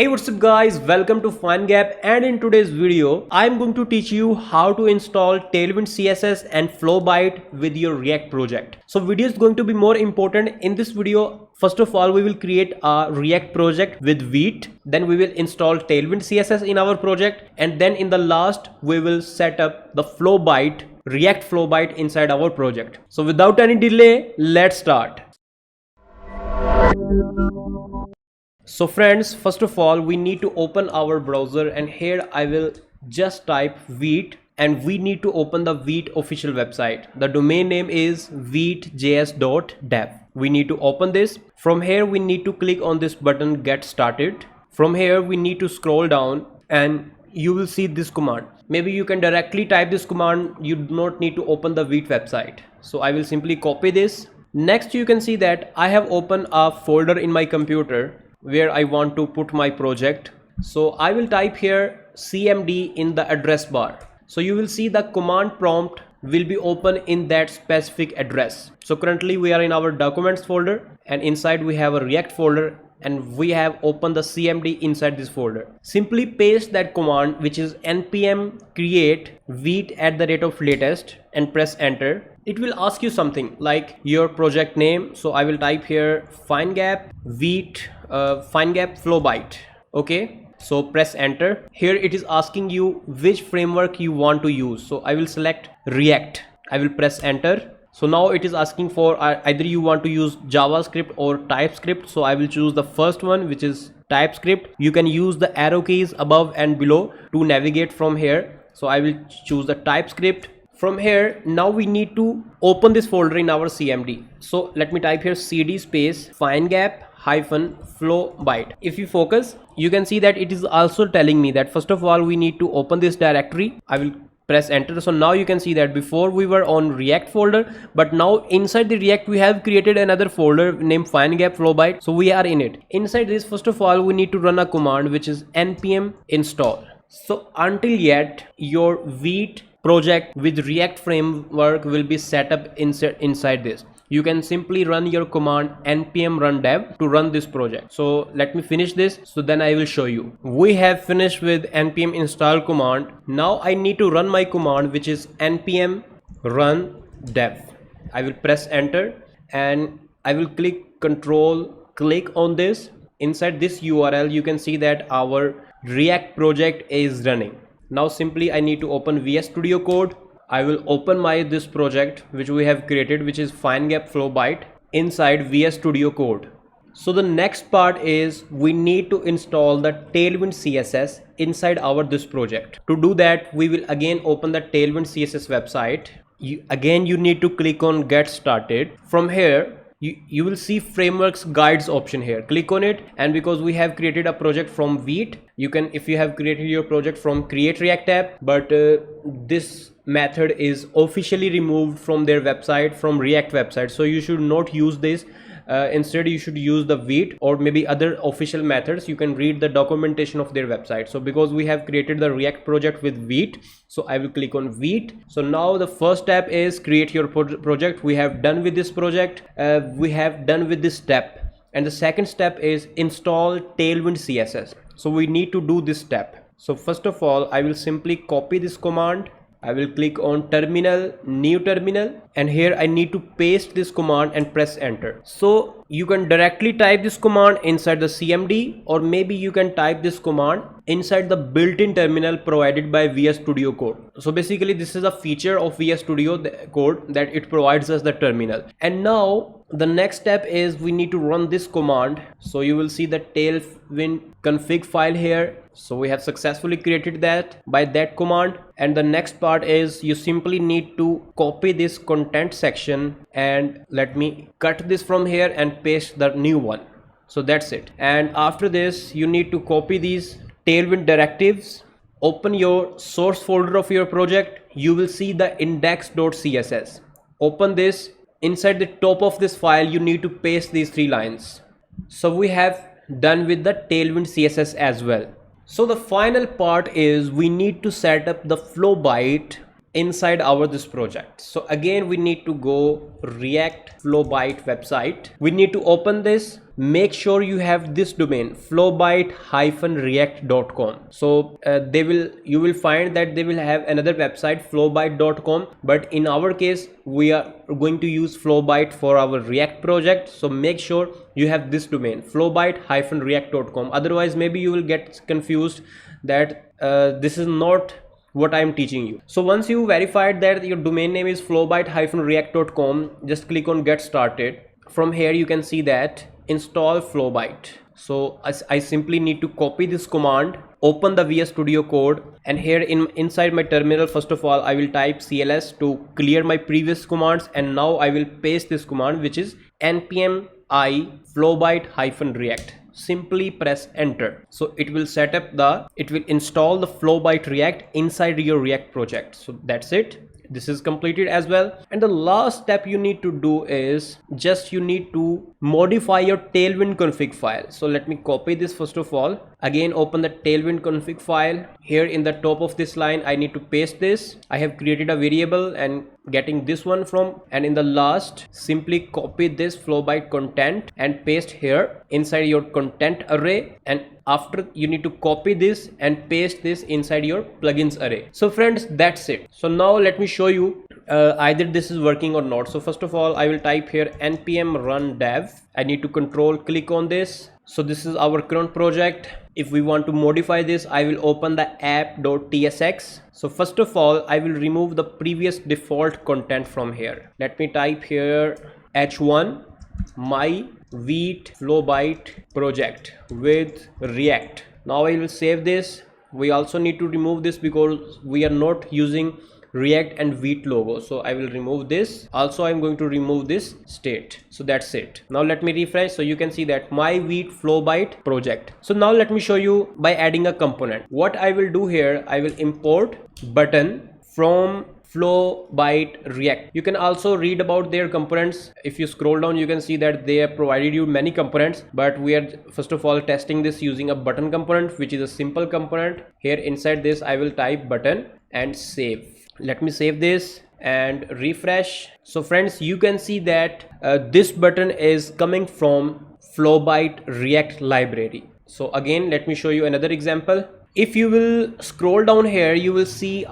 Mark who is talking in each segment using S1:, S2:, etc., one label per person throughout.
S1: Hey, what's up guys, welcome to FindGap, and in today's video I'm going to teach you how to install Tailwind CSS and Flowbite with your React project. So video is going to be more important. In this video, first of all, we will create a React project with Vite, then we will install Tailwind CSS in our project, and then in the last we will set up the Flowbite, React Flowbite inside our project. So without any delay, let's start. So friends, first of all, we need to open our browser, and here I will just type Vite, and we need to open the Vite official website. The domain name is vitejs.dev. We need to open this. From here we need to click on this button, get started. From here we need to scroll down and you will see this command. Maybe you can directly type this command, you do not need to open the Vite website. So I will simply copy this. Next you can see that I have opened a folder in my computer where I want to put my project. So I will type here cmd in the address bar. So you will see the command prompt will be open in that specific address. So currently we are in our documents folder, and inside we have a React folder, and we have opened the cmd inside this folder. Simply paste that command, which is npm create vite@latest, and press enter. It will ask you something like your project name. So I will type here FindGap Vite FindGap Flowbite. Okay, so press enter. Here it is asking you which framework you want to use. So I will select React. I will press enter. So now it is asking for either you want to use JavaScript or TypeScript. So I will choose the first one, which is TypeScript. You can use the arrow keys above and below to navigate from here. So I will choose the TypeScript. From here, now we need to open this folder in our cmd. So let me type here cd space FindGap-Flowbite. If you focus, you can see that it is also telling me that first of all we need to open this directory. I will press enter. So now you can see that before we were on React folder, but now inside the React we have created another folder named FindGap Flowbite. So we are in it. Inside this, first of all, we need to run a command which is npm install. So until yet your Vite project with React framework will be set up inside this. You can simply run your command npm run dev to run this project. So let me finish this, so then I will show you. We have finished with npm install command. Now I need to run my command, which is npm run dev. I will press enter and I will click on this. Inside this URL you can see that our React project is running. Now simply I need to open VS Studio Code. I will open this project which we have created, which is FindGap Flowbite, inside VS Studio Code. So the next part is we need to install the Tailwind CSS inside this project. To do that, we will again open the Tailwind CSS website. You need to click on get started. From here you will see frameworks guides option here. Click on it, and because we have created a project from Vite, you can, if you have created your project from create React app, but this method is officially removed from their website, from React website, so you should not use this. Instead you should use the Vite or maybe other official methods. You can read the documentation of their website. So because we have created the React project with Vite, so I will click on Vite. So now the first step is create your project. We have done with this project. We have done with this step, and the second step is install Tailwind CSS. So we need to do this step. So first of all, I will simply copy this command. I will click on terminal, new terminal, and here I need to paste this command and press enter. So you can directly type this command inside the cmd, or maybe you can type this command inside the built-in terminal provided by VS Studio Code. So basically this is a feature of VS Studio Code that it provides us the terminal. And now the next step is we need to run this command. So you will see the Tailwind config file here. So we have successfully created that by that command. And the next part is you simply need to copy this content section, and let me cut this from here and paste the new one. So that's it. And after this you need to copy these Tailwind directives. Open your source folder of your project. You will see the index.css. Open this. Inside the top of this file you need to paste these 3 lines. So we have done with the Tailwind CSS as well. So the final part is we need to set up the Flowbite inside this project. So again we need to go React Flowbite website. We need to open this. make sure you have this domain flowbite-react.com. so you will find that they will have another website flowbite.com, but in our case we are going to use Flowbite for our React project. So make sure you have this domain flowbite-react.com, otherwise maybe you will get confused that this is not what I am teaching you. So once you verified that your domain name is flowbite-react.com, just click on get started. From here you can see that install Flowbite. So I simply need to copy this command, open the VS Studio Code, and here inside my terminal, first of all I will type CLS to clear my previous commands, and now I will paste this command, which is npm I flowbite-react. Simply press enter. So it will install the Flowbite React inside your React project. So that's it. This is completed as well. And the last step you need to do is you need to modify your Tailwind config file. So let me copy this first of all. Again, open the Tailwind config file. Here in the top of this line, I need to paste this. I have created a variable and getting this one from, and in the last, simply copy this Flowbite content and paste here inside your content array, and after you need to copy this and paste this inside your plugins array. So friends, that's it. So now let me show you either this is working or not. So first of all I will type here npm run dev. I need to control click on this. So this is our current project. If we want to modify this, I will open the app.tsx. So first of all I will remove the previous default content from here. Let me type here h1 my wheat flowbite project with React. Now I will save this. We also need to remove this because we are not using React and wheat logo. So I will remove this. Also I'm going to remove this state. So that's it. Now let me refresh. So you can see that my wheat flowbite project. So now let me show you by adding a component. What I will do here, I will import button from Flowbite React. You can also read about their components. If you scroll down, you can see that they have provided you many components, but we are first of all testing this using a button component, which is a simple component. Here inside this I will type button and save. Let me save this and refresh. So friends, you can see that this button is coming from Flowbite React library. So again, let me show you another example. If you will scroll down here, you will see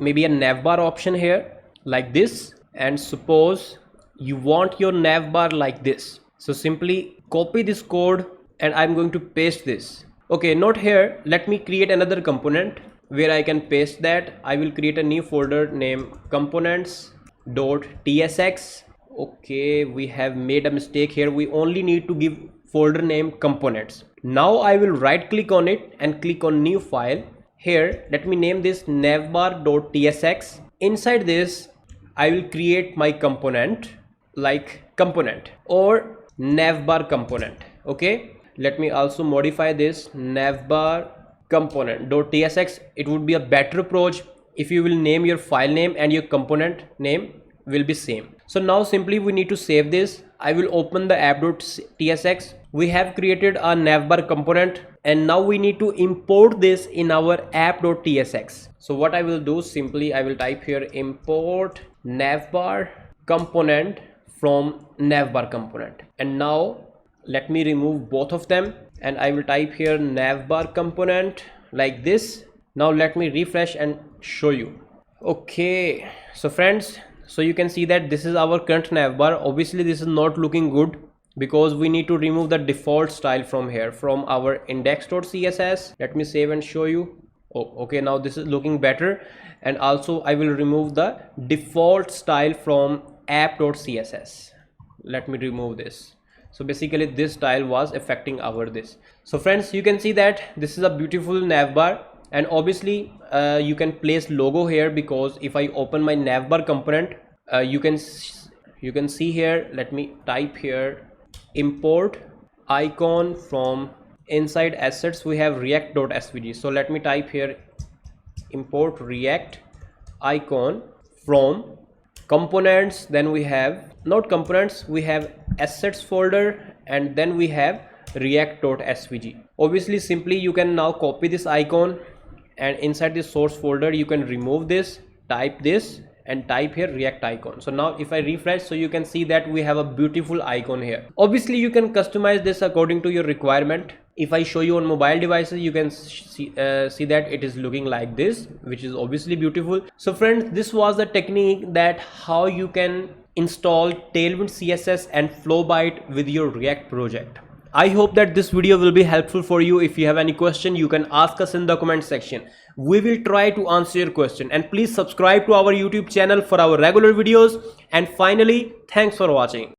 S1: maybe a navbar option here like this, and suppose you want your navbar like this. So simply copy this code and I'm going to paste this. Okay, not here. Let me create another component where I can paste that. I will create a new folder named components.tsx. Okay, we have made a mistake here. We only need to give folder name components. Now I will right click on it and click on new file. Here let me name this navbar.tsx. Inside this I will create my component like component or navbar component. Okay, let me also modify this navbar component.tsx. It would be a better approach if you will name your file name and your component name will be same. So now simply we need to save this. I will open the app.tsx. We have created a navbar component and now we need to import this in our app.tsx. So what I will do, simply I will type here import navbar component from navbar component, and now let me remove both of them and I will type here navbar component like this. Now let me refresh and show you. Okay, so friends, so you can see that this is our current navbar. Obviously this is not looking good because we need to remove the default style from here from our index.css. Let me save and show you. Oh, okay, now this is looking better. And also I will remove the default style from app.css. Let me remove this. So basically this style was affecting our this. So friends, you can see that this is a beautiful navbar, and obviously you can place logo here because if I open my navbar component, you can see here. Let me type here import icon from inside assets. We have react.svg. So let me type here import react icon from components. Then we have not components, we have assets folder, and then we have react.svg. Obviously simply you can now copy this icon and inside this source folder you can remove this, type this and type here React icon. So now if I refresh, so you can see that we have a beautiful icon here. Obviously you can customize this according to your requirement. If I show you on mobile devices, you can see that it is looking like this, which is obviously beautiful. So friends, this was the technique that how you can install Tailwind CSS and Flowbite with your React project. I hope that this video will be helpful for you. If you have any question, you can ask us in the comment section. We will try to answer your question, and please subscribe to our YouTube channel for our regular videos. And finally, thanks for watching.